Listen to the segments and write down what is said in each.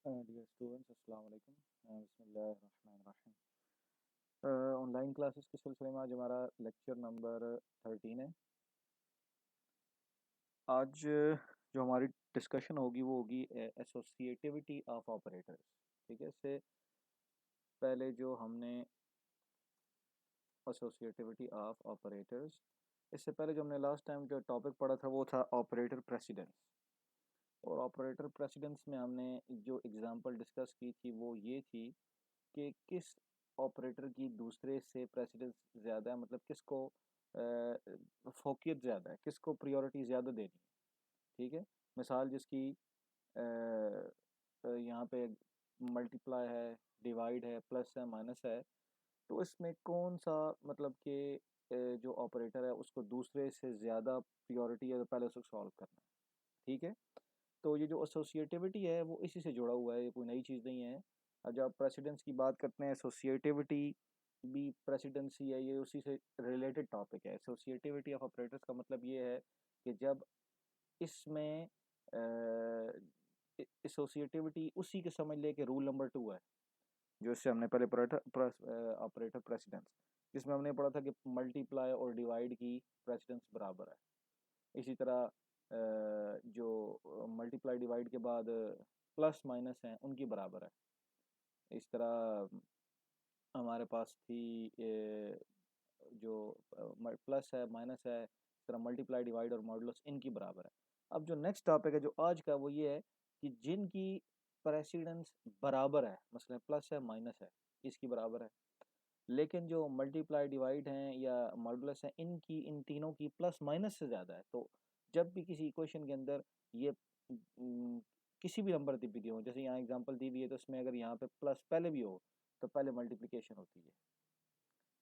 Dear students अस्सलाम वालेकुम। बिस्मिल्लाहिर्रहमानिर्रहीम। ऑनलाइन क्लासेस के सिलसिले में आज हमारा लेक्चर नंबर 13 है। आज जो हमारी डिस्कशन होगी वो होगी एसोसिएटिविटी ऑफ ऑपरेटर्स। ठीक है, इससे पहले जो हमने एसोसिएटिविटी ऑफ ऑपरेटर्स इससे पहले जो हमने लास्ट टाइम जो टॉपिक पढ़ा था वो था ऑपरेटर प्रेसिडेंस। और ऑपरेटर प्रेसिडेंस में हमने जो एग्जांपल डिस्कस की थी वो ये थी कि किस ऑपरेटर की दूसरे से प्रेसिडेंस ज़्यादा है, मतलब किसको फोकियत ज़्यादा है, किसको प्रायोरिटी ज़्यादा देनी है। ठीक है, मिसाल जिसकी यहाँ पे मल्टीप्लाई है, डिवाइड है, प्लस है, माइनस है, तो इसमें कौन सा मतलब कि जो ऑपरेटर है उसको दूसरे से ज़्यादा प्रायोरिटी है तो पहले उसको सॉल्व करना है। ठीक है, तो ये जो एसोसिएटिविटी है वो इसी से जुड़ा हुआ है, ये कोई नई चीज़ नहीं है। अब जब प्रेसिडेंस की बात करते हैं, एसोसिएटिविटी भी प्रेसिडेंसी है, ये उसी से रिलेटेड टॉपिक है। एसोसिएटिविटी ऑफ ऑपरेटर्स का मतलब ये है कि जब इसमें एसोसिएटिविटी उसी के समझ ले कि रूल नंबर 2 है, जो इससे हमने पहले पढ़ा था ऑपरेटर प्रेसिडेंस, जिसमें हमने पढ़ा था कि मल्टीप्लाई और डिवाइड की प्रेसिडेंस बराबर है। इसी तरह जो मल्टीप्लाई डिवाइड के बाद प्लस माइनस हैं उनकी बराबर है। इस तरह हमारे पास थी जो प्लस है, माइनस है, इस तरह मल्टीप्लाई डिवाइड और मॉडुलस इनकी बराबर है। अब जो नेक्स्ट टॉपिक है जो आज का वो ये है कि जिनकी प्रेसिडेंस बराबर है, मसलन प्लस है, माइनस है, इसकी बराबर है, लेकिन जो मल्टीप्लाई डिवाइड हैं या मॉडुलस हैं इनकी, इन तीनों की प्लस माइनस से ज़्यादा है। तो जब भी किसी इक्वेशन के अंदर ये किसी भी नंबर दी हो, जैसे यहाँ एग्जांपल दी हुई है, तो इसमें अगर यहाँ पे प्लस पहले भी हो तो पहले मल्टीप्लिकेशन होती है।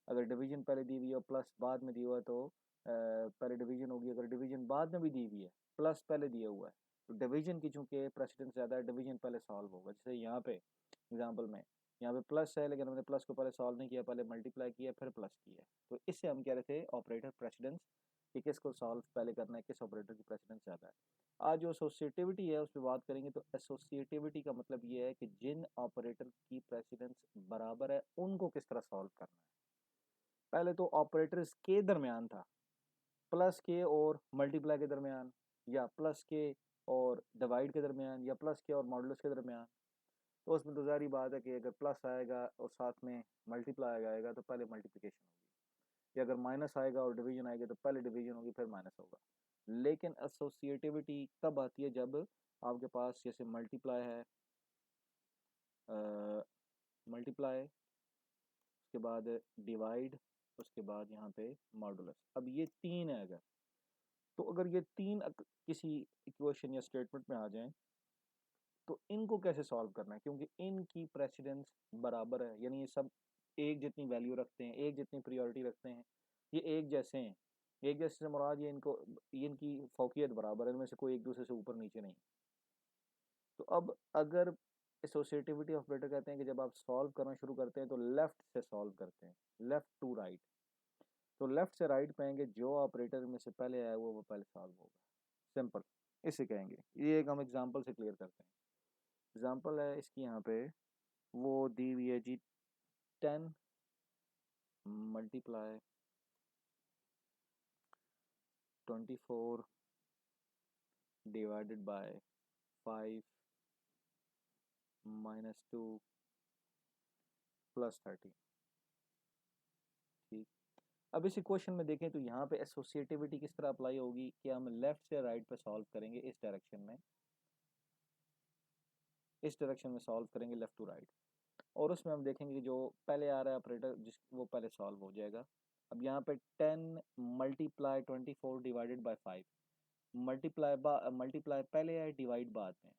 अगर डिवीजन पहले दी हुई है और प्लस बाद में दिया हुआ है तो पहले डिवीजन होगी। अगर डिवीजन बाद में भी दी हुई है, प्लस पहले दिया हुआ है, तो डिवीजन की चूंकि प्रेसिडेंस ज़्यादा है, डिवीजन पहले सॉल्व होगा। जैसे यहाँ पे एग्जाम्पल में यहाँ पे प्लस है, लेकिन हमने प्लस को पहले सॉल्व नहीं किया, पहले मल्टीप्लाई किया फिर प्लस किया। तो इससे हम कह रहे थे ऑपरेटर प्रेसिडेंस कि किसको सॉल्व पहले करना है, किस ऑपरेटर की प्रेसिडेंस ज़्यादा है। आज जो एसोसिएटिविटी है उस पर बात करेंगे। तो एसोसिएटिविटी का मतलब ये है कि जिन ऑपरेटर की प्रेसिडेंस बराबर है उनको किस तरह सॉल्व करना है। पहले तो ऑपरेटर्स के दरमियान था, प्लस के और मल्टीप्लाई के दरमियान, या प्लस के और डिवाइड के दरमियान, या प्लस के और मॉडुलस के दरमियान। तो उसमें तो ज़ाहिर बात है कि अगर प्लस आएगा और साथ में मल्टीप्लाई आएगा तो पहले मल्टीप्लिकेशन होगी, या अगर माइनस आएगा और डिवीजन आएगी तो पहले डिवीजन होगी फिर माइनस होगा। लेकिन एसोसिएटिविटी तब आती है जब आपके पास जैसे मल्टीप्लाई है, मल्टीप्लाई, उसके बाद डिवाइड, उसके बाद यहाँ पे मॉडुलस। अब ये तीन है, अगर ये तीन किसी इक्वेशन या स्टेटमेंट में आ जाएं तो इनको कैसे सॉल्व करना है, क्योंकि इनकी प्रेसिडेंस बराबर है, यानी ये सब एक जितनी वैल्यू रखते हैं, एक जितनी प्रायोरिटी रखते हैं, ये एक जैसे हैं। एक जैसे से मुराद ये इनको, ये इनकी फौकियत बराबर है, इनमें से कोई एक दूसरे से ऊपर नीचे नहीं। तो अब अगर एसोसिएटिविटी ऑपरेटर कहते हैं कि जब आप सॉल्व करना शुरू करते हैं तो लेफ्ट से सॉल्व करते हैं, लेफ्ट टू राइट। तो लेफ्ट से राइट पे आएंगे, जो ऑपरेटर में से पहले आया वो पहले सॉल्व होगा। सिंपल, इसे कहेंगे। ये एक हम एग्जांपल से क्लियर करते हैं। एग्जांपल है इसकी यहाँ पे, वो दी हुई है जी 10 multiply 24 divided by 5 minus 2 plus 13। ठीक, अब इस इक्वेशन में देखें तो यहाँ पे एसोसिएटिविटी किस तरह अप्लाई होगी कि हम लेफ्ट से राइट पे सॉल्व करेंगे, इस डायरेक्शन में, इस डायरेक्शन में सॉल्व करेंगे लेफ्ट टू राइट। और उसमें हम देखेंगे कि जो पहले आ रहा है ऑपरेटर जिस वो पहले सॉल्व हो जाएगा। अब यहाँ पे 10 मल्टीप्लाई 24 डिवाइडेड बाय 5, मल्टीप्लाई पहले है, डिवाइड बाद में,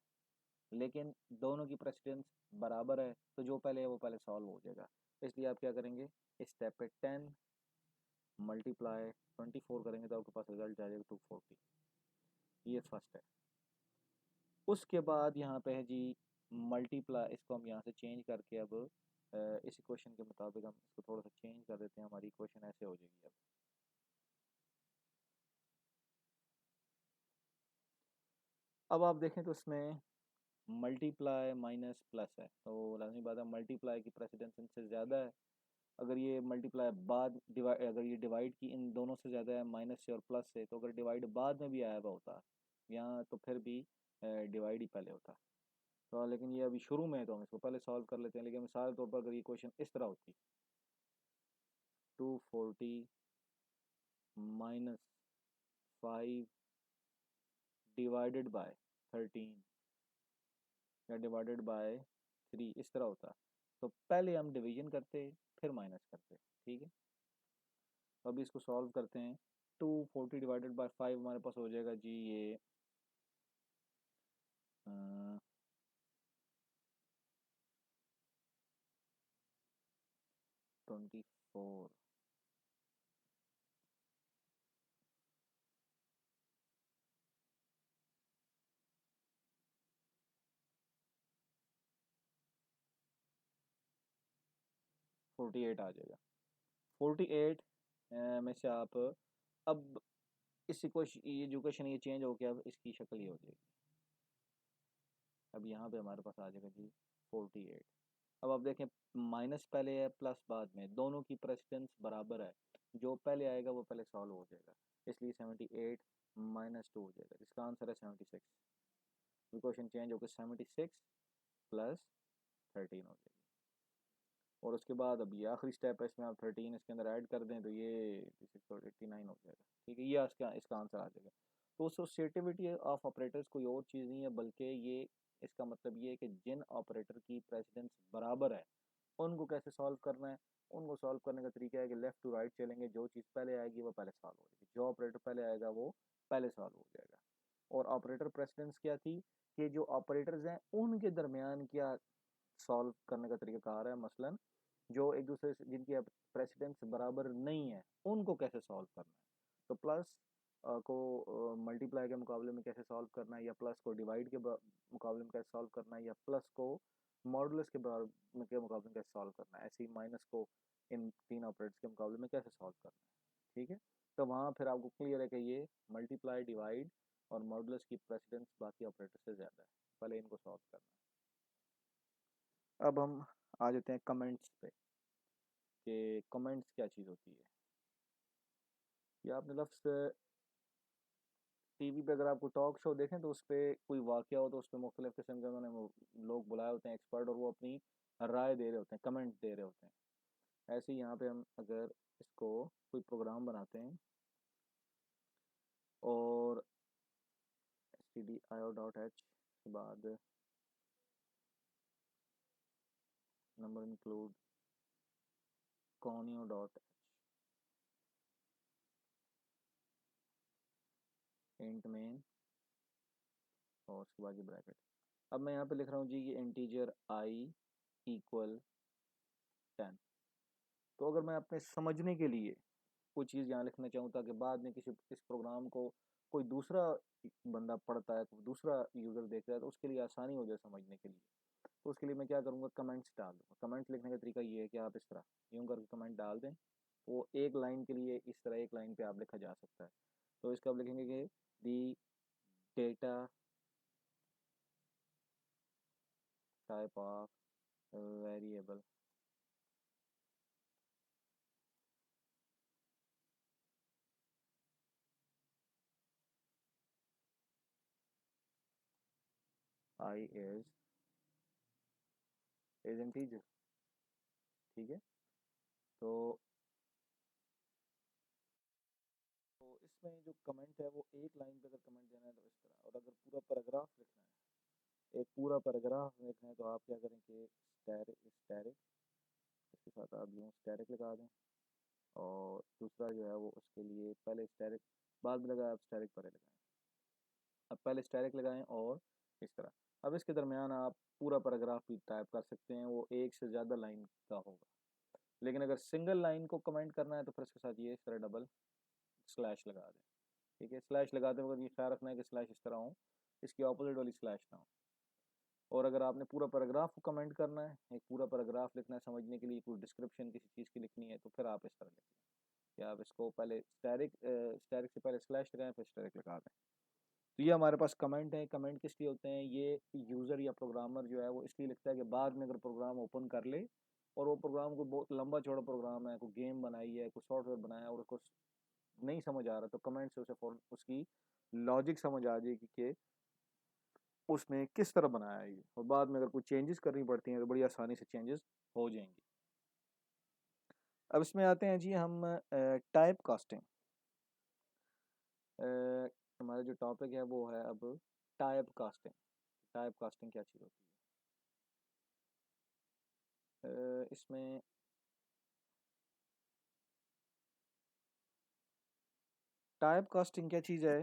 लेकिन दोनों की प्रेसिडेंस बराबर है, तो जो पहले है वो पहले सॉल्व हो जाएगा। इसलिए आप क्या करेंगे, इस स्टेप पे 10 मल्टीप्लाई 24 करेंगे तो आपके पास रिजल्ट आ जाएगा 240। ये फर्स्ट है। उसके बाद यहाँ पे है जी मल्टीप्लाई, इसको हम यहाँ से चेंज करके अब इस इक्वेशन के मुताबिक हम इसको थोड़ा सा चेंज कर देते हैं, हमारी इक्वेशन ऐसे हो जाएगी। अब आप देखें तो इसमें मल्टीप्लाई माइनस प्लस है, तो लाजमी बात है मल्टीप्लाई की प्रेसिडेंस इनसे ज़्यादा है। अगर ये मल्टीप्लाई बाद डिवाइड, अगर ये डिवाइड की इन दोनों से ज़्यादा है माइनस से और प्लस से, तो अगर डिवाइड बाद में भी आया हुआ होता यहाँ, तो फिर भी डिवाइड ही पहले होता। तो लेकिन ये अभी शुरू में है तो हम इसको पहले सॉल्व कर लेते हैं। लेकिन मिसाल के तौर पर अगर ये क्वेश्चन इस तरह होती, 240 माइनस 5 डिवाइडेड बाय 13 या डिवाइडेड बाय 3 इस तरह होता, तो पहले हम डिवीजन करते फिर माइनस करते। ठीक है, तो अभी इसको सॉल्व करते हैं। 240 डिवाइडेड बाय 5 हमारे पास हो जाएगा जी ये 24। फोर्टी एट आ जाएगा। 48 में से आप अब इस क्वेश्चन, ये जो क्वेश्चन ये चेंज हो गया, अब इसकी शक्ल ये हो जाएगी। अब यहाँ पे हमारे पास आ जाएगा जी 48। अब आप देखें माइनस पहले है प्लस बाद में, दोनों की प्रेसिडेंस बराबर है, जो पहले आएगा वो पहले सॉल्व हो जाएगा, इसलिए 78 माइनस 2 हो जाएगा, इसका आंसर है 76। क्वेश्चन चेंज होकर 76 प्लस 13 हो जाएगी। और उसके बाद अब ये आखिरी स्टेप है, इसमें आप 13 इसके अंदर ऐड कर दें तो ये 89 हो जाएगा। ठीक है, ये इसका आंसर आ जाएगा। तो एसोसिएटिविटी ऑफ ऑपरेटर्स कोई और चीज़ नहीं है, बल्कि ये इसका मतलब ये है कि जिन ऑपरेटर की प्रेसिडेंस बराबर है उनको कैसे सॉल्व करना है। उनको सॉल्व करने का तरीका है कि लेफ़्ट टू राइट चलेंगे, जो चीज़ पहले आएगी वो पहले सॉल्व हो जाएगी, जो ऑपरेटर पहले आएगा वो पहले सॉल्व हो जाएगा। और ऑपरेटर प्रेसिडेंस क्या थी कि जो ऑपरेटर्स हैं उनके दरमियान क्या सॉल्व करने का तरीका कहा रहा है। मसलन जो एक दूसरे से जिनकी प्रेसिडेंस बराबर नहीं है उनको कैसे सॉल्व करना है। तो प्लस को मल्टीप्लाई के मुकाबले में कैसे सॉल्व करना है, या प्लस को डिवाइड के मुकाबले में कैसे सॉल्व करना है, या प्लस को मॉडुलस के मुकाबले में कैसे सॉल्व करना है, ऐसे ही माइनस को इन तीन ऑपरेटर्स के मुकाबले में कैसे सॉल्व करना है। ठीक है, तो वहाँ फिर आपको क्लियर है कि ये मल्टीप्लाई, डिवाइड और मॉडुलस की प्रेसिडेंस बाकी ऑपरेटर से ज़्यादा है, पहले इनको सॉल्व करना है। अब हम आ जाते हैं कमेंट्स पे कि कमेंट्स क्या चीज़ होती है। या आपने लफ्ज़ टीवी पे अगर आपको टॉक शो देखें तो उस पर कोई वाक़या हो तो उस पर मुख्तलिफ़ किस्म के उन्होंने लोग बुलाए होते हैं एक्सपर्ट, और वो अपनी राय दे रहे होते हैं, कमेंट दे रहे होते हैं। ऐसे ही यहाँ पे हम अगर इसको कोई प्रोग्राम बनाते हैं और stdio.h के बाद number include conio.h int main और उसके बाद ये ब्रैकेट। अब मैं यहाँ पे लिख रहा हूँ जी ये इंटीजर i इक्वल 10। तो अगर मैं अपने समझने के लिए कोई चीज़ यहाँ लिखना चाहूँ ताकि बाद में किसी इस प्रोग्राम को कोई दूसरा बंदा पढ़ता है, कोई दूसरा यूज़र देख रहा है, तो उसके लिए आसानी हो जाए समझने के लिए, तो उसके लिए मैं क्या करूँगा, कमेंट्स डाल दूँगा। कमेंट्स लिखने का तरीका ये है कि आप इस तरह यूँ करके कमेंट डाल दें, वो एक लाइन के लिए इस तरह एक लाइन पे आप लिखा जा सकता है। तो इसका आप लिखेंगे कि दी data type of variable I is integer. ठीक है, तो इसमें जो कमेंट है वो एक लाइन पे अगर कमेंट देना है तो इस तरह, और अगर पूरा पैराग्राफ लिखना है, एक पूरा पैराग्राफ लिखना है, तो आप क्या करें कि स्टैरिक इसके साथ आप यूँ स्टैरिक लगा दें, और दूसरा जो है वो उसके लिए पहले स्टैरिक बाद में लगाए, आप स्टैरिक पहले लगाएं, अब पहले स्टैरिक लगाएं और इस तरह। अब इसके दरमियान आप पूरा पैराग्राफ भी टाइप कर सकते हैं, वो एक से ज़्यादा लाइन का होगा। लेकिन अगर सिंगल लाइन को कमेंट करना है तो फिर इसके साथ ये इस तरह डबल स्लैश लगा दें। ठीक है, स्लैश लगाते वक्त ये ख्याल रखना है कि स्लैश इस तरह हो, इसकी ऑपोजिट वाली स्लैश ना हो। और अगर आपने पूरा पैराग्राफ को कमेंट करना है, एक पूरा पैराग्राफ लिखना है समझने के लिए, कोई डिस्क्रिप्शन किसी चीज़ की लिखनी है, तो फिर आप इस तरह लिखें कि आप इसको पहले स्टैरिक से पहले स्लैश लगाएं फिर स्टैरिक लगा दें। तो ये हमारे पास कमेंट है। कमेंट किस लिए होते हैं? ये यूज़र या प्रोग्रामर जो है वो इसलिए लिखता है कि बाद में अगर प्रोग्राम ओपन कर ले और वो प्रोग्राम को बहुत लंबा चौड़ा प्रोग्राम है, कोई गेम बनाई है, कोई सॉफ्टवेयर बनाया है और उसको नहीं समझ आ रहा, तो कमेंट से उसे उसकी लॉजिक समझ आ जाएगी कि उसने किस तरह बनाया है ये, और बाद में अगर कोई चेंजेस करनी पड़ती हैं तो बड़ी आसानी से चेंजेस हो जाएंगी। अब इसमें आते हैं जी हम टाइप कास्टिंग। हमारा जो टॉपिक है वो है अब टाइप कास्टिंग। टाइप कास्टिंग क्या चीज़ होती है? इसमें टाइप कास्टिंग क्या चीज़ है?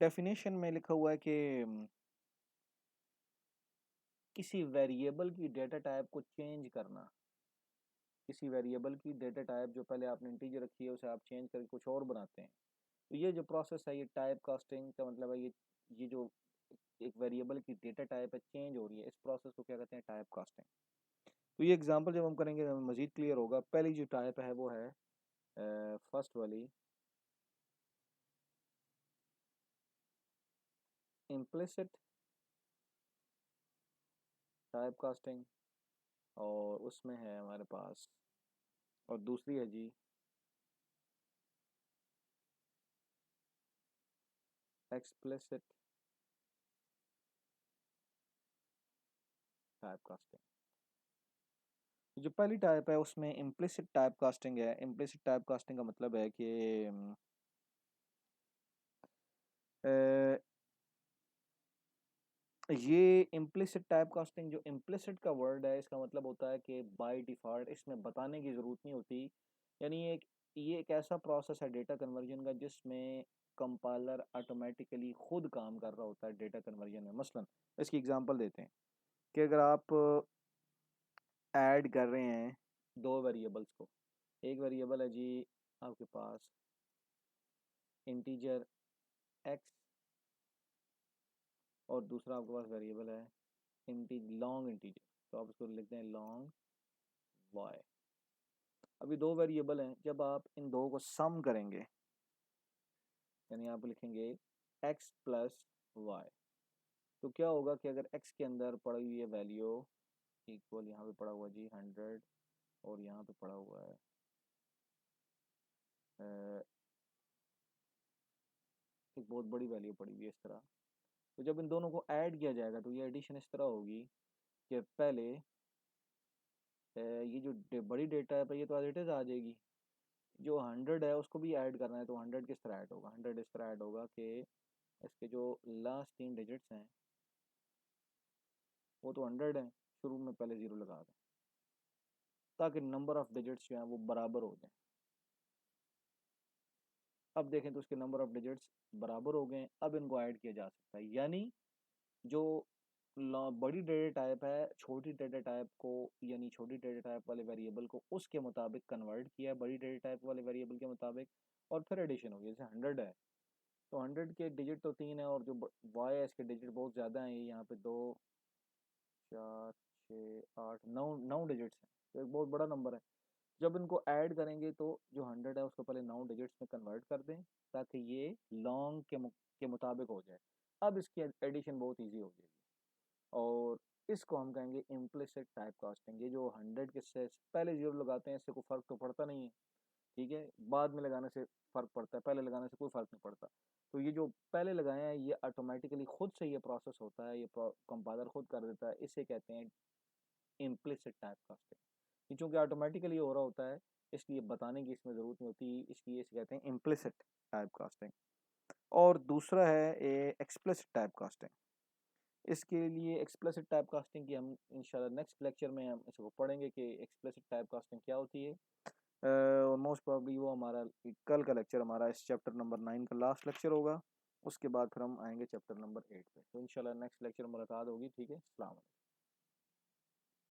डेफिनेशन में लिखा हुआ है कि किसी वेरिएबल की डेटा टाइप को चेंज करना। किसी वेरिएबल की डेटा टाइप जो पहले आपने इंटीजर रखी है उसे आप चेंज करके कुछ और बनाते हैं, तो ये जो प्रोसेस है ये टाइप कास्टिंग का मतलब है। ये जो एक वेरिएबल की डेटा टाइप है चेंज हो रही है, इस प्रोसेस को क्या कहते हैं? Type casting. तो ये एग्जांपल जब हम करेंगे तो हमें मज़ीद क्लियर होगा। पहली जो टाइप है वो है फर्स्ट वाली इम्प्लिसिट टाइप कास्टिंग, और उसमें है हमारे पास, और दूसरी है जी एक्सप्लिसिट टाइप कास्टिंग। जो पहली टाइप है उसमें इम्प्लिसिट टाइप कास्टिंग है। इम्प्लिसिट टाइप कास्टिंग का मतलब है कि अ, ये इम्प्लिसिट टाइप कास्टिंग, जो इम्प्लिसिट का वर्ड है इसका मतलब होता है कि बाय डिफ़ॉल्ट इसमें बताने की ज़रूरत नहीं होती। यानी ये एक ऐसा प्रोसेस है डेटा कन्वर्जन का जिसमें कंपाइलर ऑटोमेटिकली खुद काम कर रहा होता है डेटा कन्वर्जन में। मसलन इसकी एग्जांपल देते हैं कि अगर आप ऐड कर रहे हैं दो वेरिएबल्स को। एक वेरिएबल है जी आपके पास इंटीजर एक्स, और दूसरा आपके पास वेरिएबल है लॉन्ग इंटीजर, तो आप इसको लिखते हैं लॉन्ग वाई। अभी दो वेरिएबल हैं, जब आप इन दो को सम करेंगे यानी आप लिखेंगे x प्लस वाई, तो क्या होगा कि अगर x के अंदर पड़ी हुई है वैल्यू इक्वल, यहाँ पे पड़ा हुआ जी 100 और यहाँ पे पड़ा हुआ है एक बहुत बड़ी वैल्यू पड़ी हुई है इस तरह, तो जब इन दोनों को ऐड किया जाएगा तो ये एडिशन इस तरह होगी कि पहले ये जो बड़ी डेटा है पर ये तो एज इट इज़ आ जाएगी। जो 100 है उसको भी ऐड करना है, तो 100 किस तरह ऐड होगा? 100 इस तरह ऐड होगा कि इसके जो लास्ट 3 डिजिट्स हैं वो तो 100 है, शुरू में पहले ज़ीरो लगा दें ताकि नंबर ऑफ़ डिजिट्स जो हैं वो बराबर हो जाएं। अब देखें तो उसके नंबर ऑफ़ डिजिट्स बराबर हो गए, अब इनको ऐड किया जा सकता है। यानी जो बड़ी डेटा टाइप है छोटी डेटा टाइप को, यानी छोटी डेटा टाइप वाले वेरिएबल को उसके मुताबिक कन्वर्ट किया है बड़ी डेटा टाइप वाले वेरिएबल के मुताबिक, और फिर एडिशन हो गई। जैसे 100 है तो 100 के डिजिट तो 3 है, और जो वाई है इसके डिजिट बहुत ज़्यादा हैं, यहाँ पे 2 4 6 8 9 9 डिजिट्स हैं, तो एक बहुत बड़ा नंबर है। जब इनको ऐड करेंगे तो जो 100 है उसको पहले 9 डिजिट्स में कन्वर्ट कर दें ताकि ये लॉन्ग के मुताबिक हो जाए। अब इसकी एडिशन बहुत ईजी हो जाएगी, और इसको हम कहेंगे इम्प्लिसिट टाइप कास्टिंग। ये जो 100 के से पहले जीरो लगाते हैं इससे कोई फ़र्क तो पड़ता नहीं है, ठीक है, बाद में लगाने से फ़र्क पड़ता है, पहले लगाने से कोई फ़र्क नहीं पड़ता। तो ये जो पहले लगाए हैं ये ऑटोमेटिकली खुद से ये प्रोसेस होता है, ये कंपाइलर खुद कर देता है, इसे कहते हैं इम्प्लिसिट टाइप कास्टिंग। चूँकि ऑटोमेटिकली हो रहा होता है इसलिए बताने की इसमें ज़रूरत नहीं होती, इसलिए इसे कहते हैं इम्प्लिसिट टाइप कास्टिंग। और दूसरा है एक्सप्लिसिट टाइप कास्टिंग। इसके लिए एक्सप्लिसिट टाइप कास्टिंग की हम इंशाल्लाह नेक्स्ट लेक्चर में हम इसको पढ़ेंगे कि एक्सप्लिसिट टाइप कास्टिंग क्या होती है। मोस्ट प्रॉब्ली वो हमारा कल का लेक्चर हमारा इस चैप्टर नंबर 9 का लास्ट लेक्चर होगा। उसके बाद फिर हम आएंगे चैप्टर नंबर 8 पे। तो इंशाल्लाह नेक्स्ट लेक्चर मुलाकात होगी। ठीक है, अस्सलाम वालेकुम।